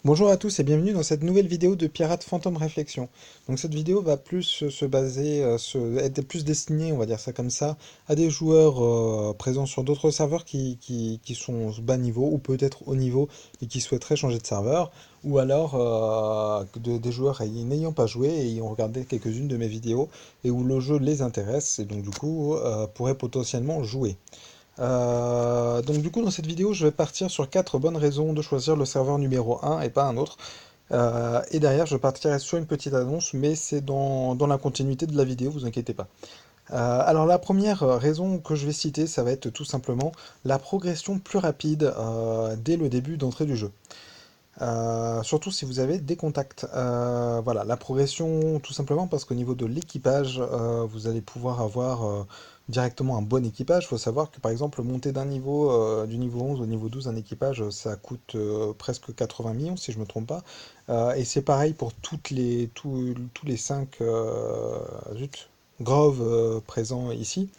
Bonjour à tous et bienvenue dans cette nouvelle vidéo de Pirate Fantôme Réflexion. Donc cette vidéo va plus se baser, être plus destinée, on va dire ça comme ça, à des joueurs présents sur d'autres serveurs qui sont bas niveau ou peut-être haut niveau et qui souhaiteraient changer de serveur, ou alors des joueurs n'ayant pas joué et ayant regardé quelques-unes de mes vidéos et où le jeu les intéresse et donc du coup pourraient potentiellement jouer. Donc du coup dans cette vidéo je vais partir sur 4 bonnes raisons de choisir le serveur numéro un et pas un autre. Et derrière je partirai sur une petite annonce mais c'est dans la continuité de la vidéo, vous inquiétez pas. Alors la première raison que je vais citer ça va être tout simplement la progression plus rapide dès le début d'entrée du jeu. Surtout si vous avez des contacts. Voilà, la progression, tout simplement parce qu'au niveau de l'équipage, vous allez pouvoir avoir directement un bon équipage. Il faut savoir que par exemple, monter d'un niveau, du niveau 11 au niveau 12, un équipage, ça coûte presque 80 millions, si je me trompe pas. Et c'est pareil pour tous les 5 groves présents ici.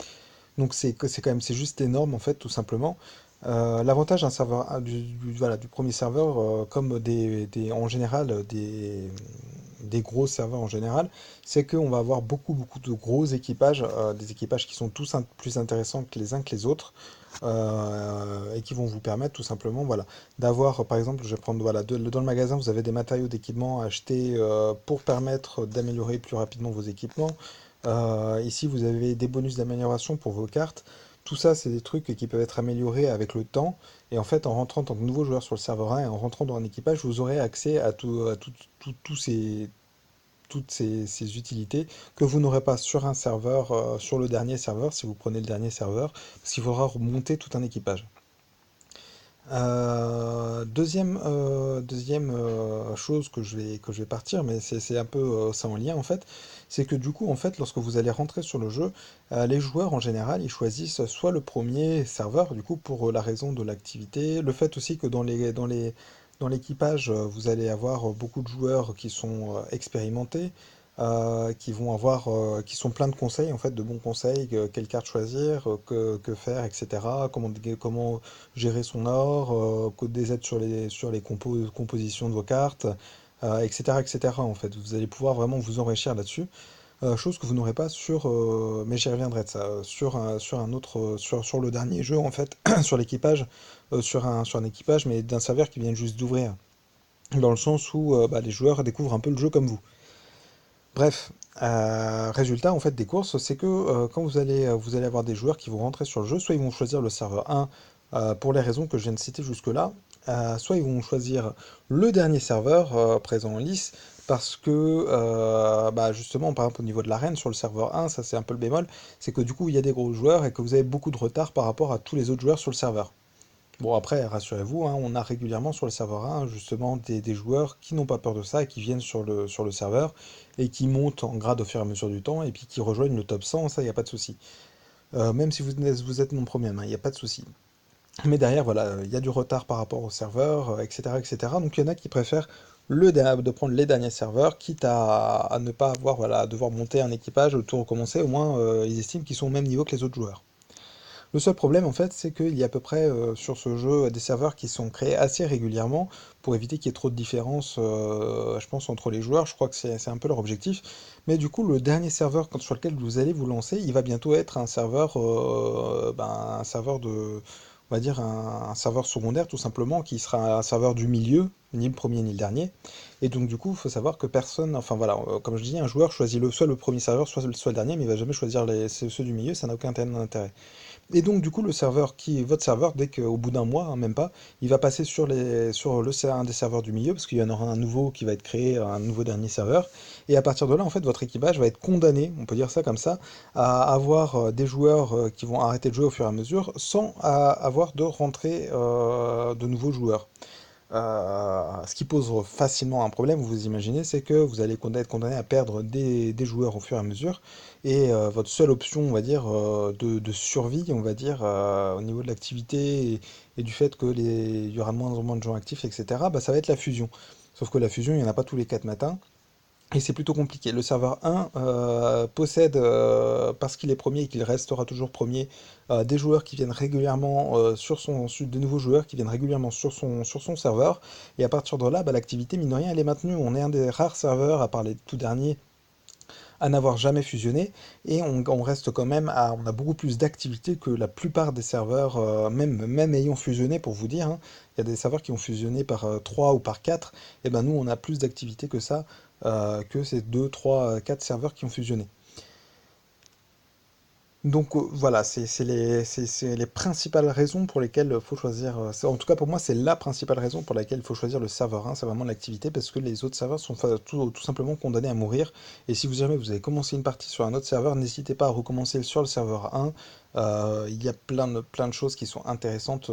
Donc c'est quand même c'est juste énorme en fait tout simplement. L'avantage d'un serveur voilà, du premier serveur comme en général des gros serveurs en général, c'est qu'on va avoir beaucoup de gros équipages, des équipages qui sont tous plus intéressants que les uns que les autres et qui vont vous permettre tout simplement voilà d'avoir par exemple je vais prendre voilà dans le magasin vous avez des matériaux d'équipement à acheter pour permettre d'améliorer plus rapidement vos équipements. Ici, vous avez des bonus d'amélioration pour vos cartes. Tout ça, c'est des trucs qui peuvent être améliorés avec le temps. Et en fait, en rentrant en tant que nouveau joueur sur le serveur 1 et en rentrant dans un équipage, vous aurez accès tous ces utilités que vous n'aurez pas sur un serveur, sur le dernier serveur, si vous prenez le dernier serveur, parce qu'il faudra remonter tout un équipage. Deuxième chose que je vais partir, mais c'est un peu ça en lien en fait, c'est que du coup en fait lorsque vous allez rentrer sur le jeu, les joueurs en général ils choisissent soit le premier serveur du coup pour la raison de l'activité, le fait aussi que dans l'équipage vous allez avoir beaucoup de joueurs qui sont expérimentés, qui sont pleins de conseils en fait, de bons conseils, quelle carte choisir, que faire, etc. Comment gérer son or, des aides sur les compositions de vos cartes, etc., etc. En fait, vous allez pouvoir vraiment vous enrichir là-dessus, chose que vous n'aurez pas mais j'y reviendrai de ça, sur un autre, sur le dernier jeu en fait, sur l'équipage, sur un équipage, mais d'un serveur qui vient juste d'ouvrir, dans le sens où bah, les joueurs découvrent un peu le jeu comme vous. Bref, résultat en fait des courses, c'est que quand vous allez avoir des joueurs qui vont rentrer sur le jeu, soit ils vont choisir le serveur 1 pour les raisons que je viens de citer jusque-là, soit ils vont choisir le dernier serveur présent en lice, parce que bah, justement, par exemple au niveau de l'arène sur le serveur 1, ça c'est un peu le bémol, c'est que du coup il y a des gros joueurs et que vous avez beaucoup de retard par rapport à tous les autres joueurs sur le serveur. Bon, après, rassurez-vous, hein, on a régulièrement sur le serveur 1 justement des joueurs qui n'ont pas peur de ça et qui viennent sur le serveur et qui montent en grade au fur et à mesure du temps et puis qui rejoignent le top 100, ça, il n'y a pas de souci. Même si vous êtes mon premier, il n'y a pas de souci. Mais derrière, voilà, il y a du retard par rapport au serveur, etc., etc. Donc il y en a qui préfèrent de prendre les derniers serveurs, quitte à ne pas avoir, voilà, à devoir monter un équipage, tout recommencer, au moins ils estiment qu'ils sont au même niveau que les autres joueurs. Le seul problème, en fait, c'est qu'il y a à peu près sur ce jeu des serveurs qui sont créés assez régulièrement pour éviter qu'il y ait trop de différences, je pense, entre les joueurs. Je crois que c'est un peu leur objectif. Mais du coup, le dernier serveur sur lequel vous allez vous lancer, il va bientôt être un serveur on va dire un serveur secondaire tout simplement, qui sera un serveur du milieu, ni le premier ni le dernier. Et donc du coup, il faut savoir que personne, enfin voilà, comme je dis, un joueur choisit soit le premier serveur, soit le dernier, mais il va jamais choisir ceux du milieu, ça n'a aucun intérêt. Et donc, du coup, votre serveur, dès qu'au bout d'un mois, hein, même pas, il va passer un des serveurs du milieu, parce qu'il y en aura un nouveau qui va être créé, un nouveau dernier serveur. Et à partir de là, en fait, votre équipage va être condamné, on peut dire ça comme ça, à avoir des joueurs qui vont arrêter de jouer au fur et à mesure, sans avoir de rentrée de nouveaux joueurs. Ce qui pose facilement un problème, vous imaginez, c'est que vous allez être condamné à perdre des joueurs au fur et à mesure, et votre seule option, on va dire, de survie, on va dire, au niveau de l'activité et du fait que il y aura de moins en moins de gens actifs, etc., bah, ça va être la fusion. Sauf que la fusion, il n'y en a pas tous les 4 matins, Et c'est plutôt compliqué. Le serveur 1 possède, parce qu'il est premier et qu'il restera toujours premier, des joueurs qui viennent régulièrement de nouveaux joueurs qui viennent régulièrement sur son serveur. Et à partir de là, bah, l'activité, mine de rien, elle est maintenue. On est un des rares serveurs, à part les tout derniers, à n'avoir jamais fusionné. Et on reste quand même on a beaucoup plus d'activité que la plupart des serveurs, même ayant fusionné, pour vous dire, hein. Il y a des serveurs qui ont fusionné par 3 ou par 4. Et ben nous, on a plus d'activité que ça, que ces 2 3 4 serveurs qui ont fusionné. Donc voilà, c'est les principales raisons pour lesquelles il faut choisir. En tout cas, pour moi, c'est la principale raison pour laquelle il faut choisir le serveur 1, c'est vraiment l'activité, parce que les autres serveurs sont tout simplement condamnés à mourir. Et si vous jamais vous avez commencé une partie sur un autre serveur, n'hésitez pas à recommencer sur le serveur 1. Il y a plein de choses qui sont intéressantes,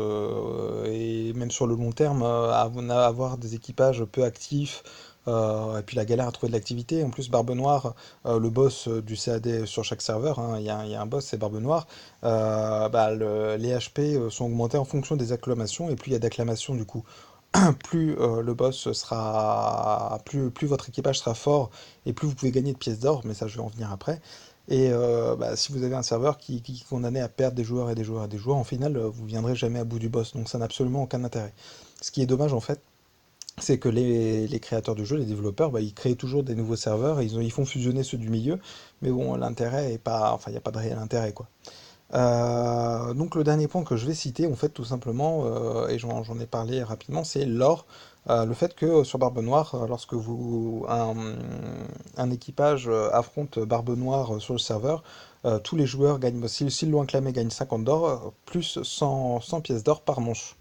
et même sur le long terme, à avoir des équipages peu actifs. Et puis la galère à trouver de l'activité. En plus, Barbe Noire, le boss du CAD sur chaque serveur, hein, il y a un boss, c'est Barbe Noire. Bah, les HP sont augmentés en fonction des acclamations, et plus il y a d'acclamations, du coup, plus le boss sera, plus votre équipage sera fort, et plus vous pouvez gagner de pièces d'or, mais ça je vais en venir après. Et bah, si vous avez un serveur qui est condamné à perdre des joueurs et des joueurs et des joueurs, en final, vous viendrez jamais à bout du boss, donc ça n'a absolument aucun intérêt. Ce qui est dommage en fait, c'est que les créateurs du jeu, les développeurs, bah, ils créent toujours des nouveaux serveurs, et ils font fusionner ceux du milieu, mais bon, l'intérêt est pas, enfin, il n'y a pas de réel intérêt, quoi. Donc le dernier point que je vais citer, en fait, tout simplement, et j'en ai parlé rapidement, c'est l'or. Le fait que sur Barbe Noire, lorsque un équipage affronte Barbe Noire sur le serveur, tous les joueurs gagnent, s'ils l'ont acclamé, gagnent 50 d'or, plus 100 pièces d'or par manche.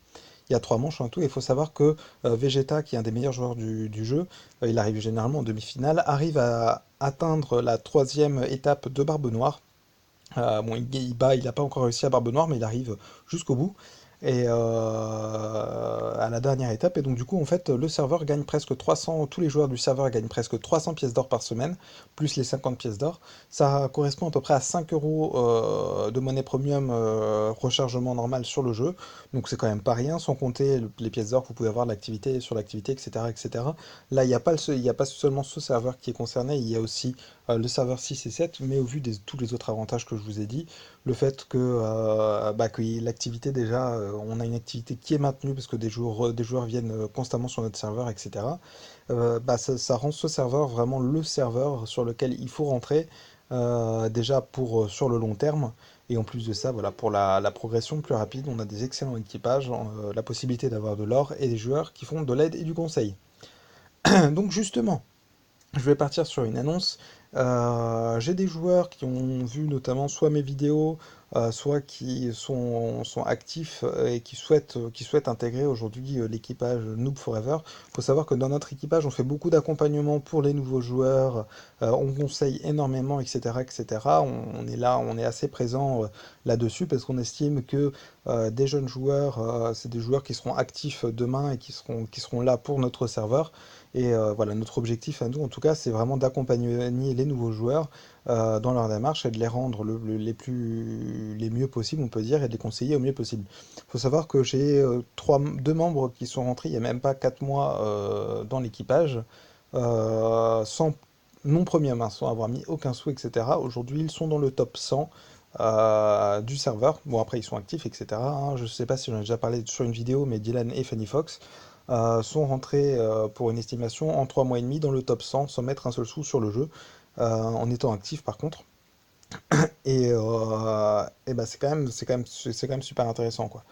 Il y a 3 manches en tout, et il faut savoir que Vegeta, qui est un des meilleurs joueurs du jeu, il arrive généralement en demi-finale, arrive à atteindre la troisième étape de Barbe Noire. Bon, il n'a pas encore réussi à Barbe Noire, mais il arrive jusqu'au bout. Et à la dernière étape, et donc du coup, en fait, le serveur gagne presque 300, tous les joueurs du serveur gagnent presque 300 pièces d'or par semaine, plus les 50 pièces d'or. Ça correspond à peu près à 5 euros de monnaie premium rechargement normal sur le jeu. Donc c'est quand même pas rien, sans compter les pièces d'or que vous pouvez avoir l'activité, sur l'activité, etc., etc. Là, il y a pas seulement ce serveur qui est concerné, il y a aussi le serveur 6 et 7, mais au vu de tous les autres avantages que je vous ai dit, le fait que l'activité déjà, on a une activité qui est maintenue parce que des joueurs viennent constamment sur notre serveur, etc. Ça rend ce serveur vraiment le serveur sur lequel il faut rentrer, déjà pour sur le long terme. Et en plus de ça, voilà, pour la progression plus rapide, on a des excellents équipages, la possibilité d'avoir de l'or et des joueurs qui font de l'aide et du conseil. Donc justement, je vais partir sur une annonce. J'ai des joueurs qui ont vu notamment soit mes vidéos, soit sont actifs et qui souhaitent intégrer aujourd'hui l'équipage Noob Forever. Il faut savoir que dans notre équipage, on fait beaucoup d'accompagnement pour les nouveaux joueurs, on conseille énormément, etc., etc. On est là, on est assez présent là-dessus parce qu'on estime que des jeunes joueurs, c'est des joueurs qui seront actifs demain et qui seront là pour notre serveur. Et voilà, notre objectif à nous, en tout cas, c'est vraiment d'accompagner les nouveaux joueurs dans leur démarche et de les rendre les mieux possible, on peut dire, et de les conseiller au mieux possible. Il faut savoir que j'ai deux membres qui sont rentrés il n'y a même pas 4 mois dans l'équipage, sans non premium, hein, sans avoir mis aucun sou, etc. Aujourd'hui, ils sont dans le top 100 du serveur. Bon, après, ils sont actifs, etc., hein. Je ne sais pas si j'en ai déjà parlé sur une vidéo, mais Dylan et Fanny Fox sont rentrés pour une estimation en 3 mois et demi dans le top 100 sans mettre un seul sou sur le jeu, en étant actifs par contre. Et bah c'est quand même super intéressant quoi.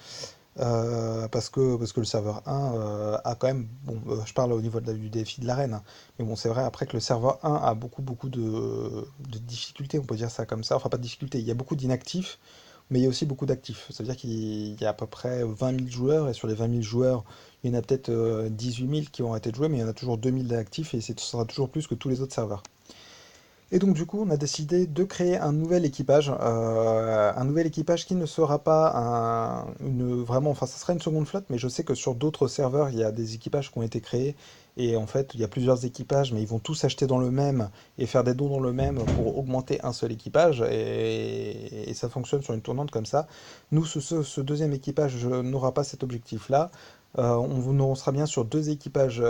Parce que le serveur 1 a quand même, bon, je parle au niveau du défi de l'arène, hein, mais bon, c'est vrai après que le serveur 1 a beaucoup de difficultés, on peut dire ça comme ça, enfin pas de difficultés, il y a beaucoup d'inactifs, mais il y a aussi beaucoup d'actifs. Ça veut dire qu'il y a à peu près 20 000 joueurs, et sur les 20 000 joueurs, il y en a peut-être 18 000 qui vont arrêter de jouer, mais il y en a toujours 2 000 d'actifs, et ce sera toujours plus que tous les autres serveurs. Et donc du coup, on a décidé de créer un nouvel équipage qui ne sera pas vraiment, enfin, ça sera une seconde flotte, mais je sais que sur d'autres serveurs, il y a des équipages qui ont été créés, et en fait, il y a plusieurs équipages, mais ils vont tous acheter dans le même et faire des dons dans le même pour augmenter un seul équipage, et ça fonctionne sur une tournante comme ça. Nous, ce deuxième équipage n'aura pas cet objectif-là. On sera bien sur deux équipages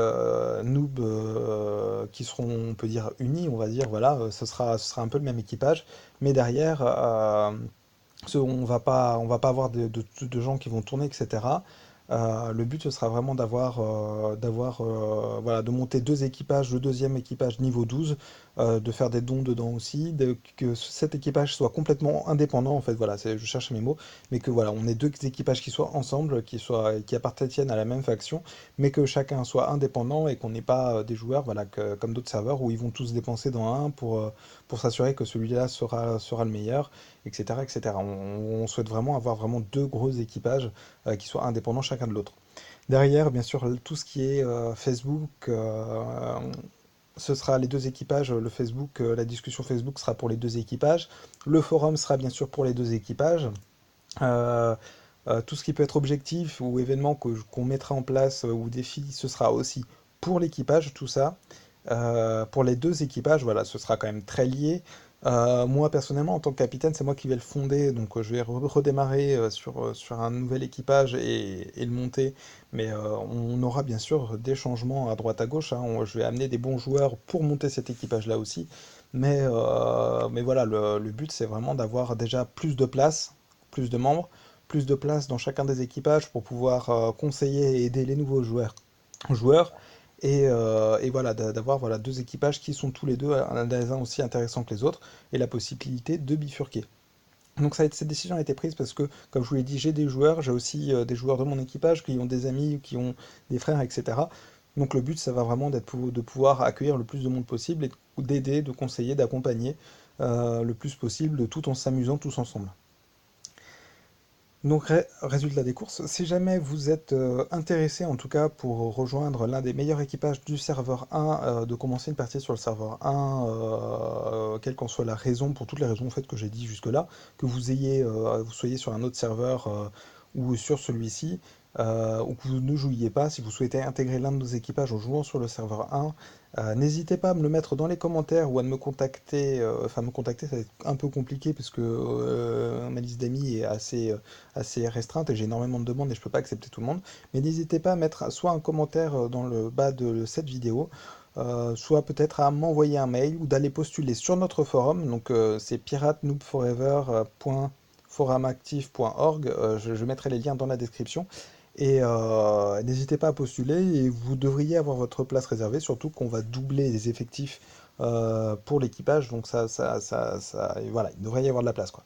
noob qui seront, on peut dire, unis, on va dire, voilà, ce sera un peu le même équipage, mais derrière, on va pas avoir de gens qui vont tourner, etc. Le but, ce sera vraiment voilà, de monter deux équipages, le deuxième équipage niveau 12, de faire des dons dedans aussi, que cet équipage soit complètement indépendant, en fait, voilà, je cherche mes mots, mais que voilà, on ait deux équipages qui soient ensemble, qui appartiennent à la même faction, mais que chacun soit indépendant et qu'on n'ait pas des joueurs, voilà, comme d'autres serveurs, où ils vont tous dépenser dans un pour s'assurer que celui-là sera le meilleur, etc., etc. On souhaite vraiment avoir vraiment deux gros équipages qui soient indépendants chacun de l'autre. Derrière, bien sûr, tout ce qui est Facebook, ce sera les deux équipages. Le Facebook, la discussion Facebook sera pour les deux équipages. Le forum sera bien sûr pour les deux équipages. Euh, tout ce qui peut être objectif ou événement qu'on mettra en place ou défi, ce sera aussi pour l'équipage, tout ça. Pour les deux équipages, voilà, ce sera quand même très lié. Moi, personnellement, en tant que capitaine, c'est moi qui vais le fonder, donc je vais redémarrer sur un nouvel équipage et le monter. Mais on aura bien sûr des changements à droite à gauche, hein. Je vais amener des bons joueurs pour monter cet équipage-là aussi. Mais voilà, le but, c'est vraiment d'avoir déjà plus de place, plus de membres, plus de place dans chacun des équipages pour pouvoir conseiller et aider les nouveaux joueurs et voilà, d'avoir voilà, deux équipages qui sont tous les deux les uns aussi intéressants que les autres et la possibilité de bifurquer. Donc cette décision a été prise parce que, comme je vous l'ai dit, j'ai des joueurs, j'ai aussi des joueurs de mon équipage qui ont des amis, qui ont des frères, etc. Donc le but, ça va vraiment de pouvoir accueillir le plus de monde possible et d'aider, de conseiller, d'accompagner le plus possible, tout en s'amusant tous ensemble. Donc, résultat des courses, si jamais vous êtes intéressé en tout cas pour rejoindre l'un des meilleurs équipages du serveur 1, de commencer une partie sur le serveur 1, quelle qu'en soit la raison, pour toutes les raisons en fait, que j'ai dit jusque-là, que vous soyez sur un autre serveur ou sur celui-ci, ou que vous ne jouiez pas, si vous souhaitez intégrer l'un de nos équipages en jouant sur le serveur 1, n'hésitez pas à me le mettre dans les commentaires ou à me contacter. Enfin, me contacter, ça va être un peu compliqué parce que ma liste d'amis est assez restreinte et j'ai énormément de demandes et je peux pas accepter tout le monde. Mais n'hésitez pas à mettre soit un commentaire dans le bas de cette vidéo, soit peut-être à m'envoyer un mail ou d'aller postuler sur notre forum. Donc c'est piratenoobforever.foramactive.org. Je mettrai les liens dans la description. Et n'hésitez pas à postuler et vous devriez avoir votre place réservée, surtout qu'on va doubler les effectifs pour l'équipage. Donc voilà, il devrait y avoir de la place, quoi.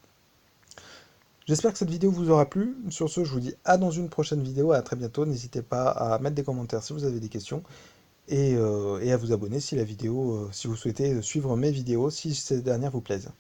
J'espère que cette vidéo vous aura plu. Sur ce, je vous dis à dans une prochaine vidéo, à très bientôt. N'hésitez pas à mettre des commentaires si vous avez des questions et à vous abonner si si vous souhaitez suivre mes vidéos, si ces dernières vous plaisent.